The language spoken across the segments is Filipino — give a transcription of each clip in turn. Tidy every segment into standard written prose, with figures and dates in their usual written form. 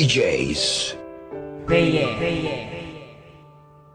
DJs.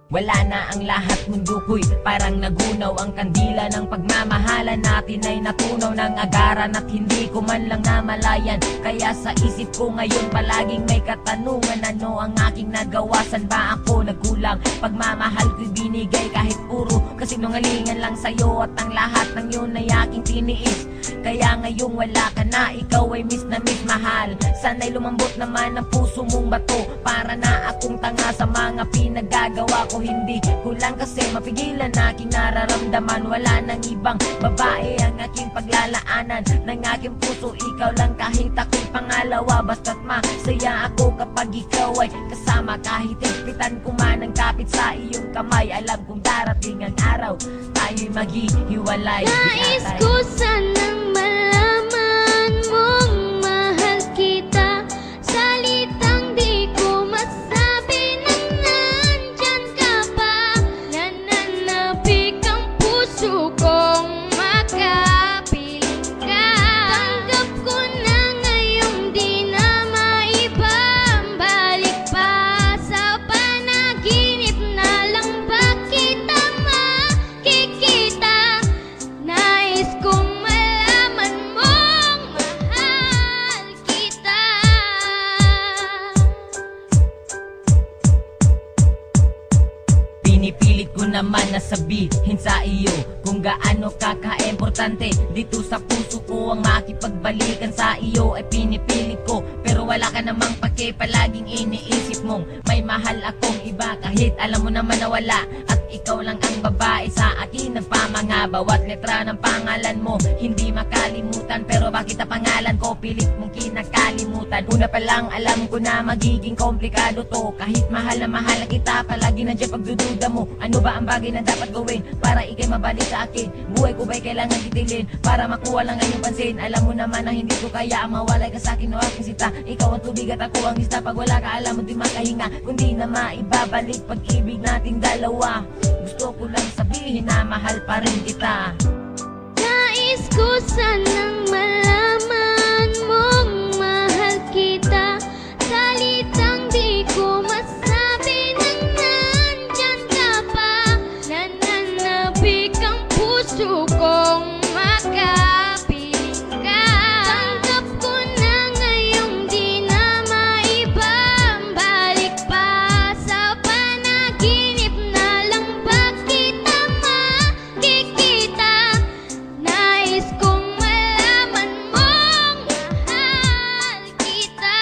Wala na ang lahat, mundo ko'y parang nagunaw. Ang kandila ng pagmamahalan natin ay natunaw ng agaran at hindi ko man lang namalayan. Kaya sa isip ko ngayon palaging may katanungan, ano ang aking nagawa? San ba ako nagkulang? Pagmamahal ko'y binigay kahit puro kasinungalingan lang sa'yo, at ang lahat ng yun ay aking tiniis. Kaya ngayong wala ka na, ikaw ay miss na miss mahal. Sana'y lumambot naman ang puso mong bato. Para na akong tanga sa mga pinagagawa ko, hindi ko lang kasi mapigilan aking nararamdaman. Wala nang ibang babae ang aking paglalaanan ng aking puso, ikaw lang kahit ako'y pangalawa. Basta't masaya ako kapag ikaw ay kasama. Kahit higpitan ko man ang kapit sa iyong kamay, alam kong darating ang araw tayo'y maghihiwalay. Nais ko sanang malaman mong mahal kita. Salitang di ko masabi nang nandyan ka pa. Nananapik ang puso kong makapiling ka. Tanggap ko na ngayong di na maibabalik pa. Sa panaginip na lang ba kita makikita? Nais kong malaman mong mahal kita. Pinipilit ko naman na sabihin sa iyo kung gaano kaka-importante dito sa puso ko. Ang makipagbalikan sa iyo ay pinipilit ko, pero wala ka namang pake. Palaging iniisip mong may mahal akong iba, kahit alam mo naman na wala. At ikaw lang ang babae sa akin nagpamanga. Bawat letra ng pangalan mo hindi makalimutan, pero bakit ang pangalan ko pilit mong kinakalimutan? Una pa lang alam ko na magiging komplikado to. Kahit mahal na mahal kita, palagi nandiyan pagdududa mo. Ano ba ang bagay na dapat gawin para ikay mabalik sa akin? Buhay ko ba'y kailangan titilin para makuha lang ang iyong pansin? Alam mo naman na hindi ko kaya ang mawalay ka sa akin o aking sita. Ikaw ang tubig at ako ang isda. Pag wala ka alam mo di makahinga, kundi na maibabalik pag-ibig nating dalawa. Gusto ko lang sabihin na mahal pa rin kita. Nais ko sanang malaman mong mahal kita. Salitang di ko masabi nang nandyan ka pa. Nananapik ang puso kong makapiling ka. Tanggap ko na ngayong di na maibabalik pa. Sa panaginip na lang ba kita makikita? Nais kong malaman mong mahal kita.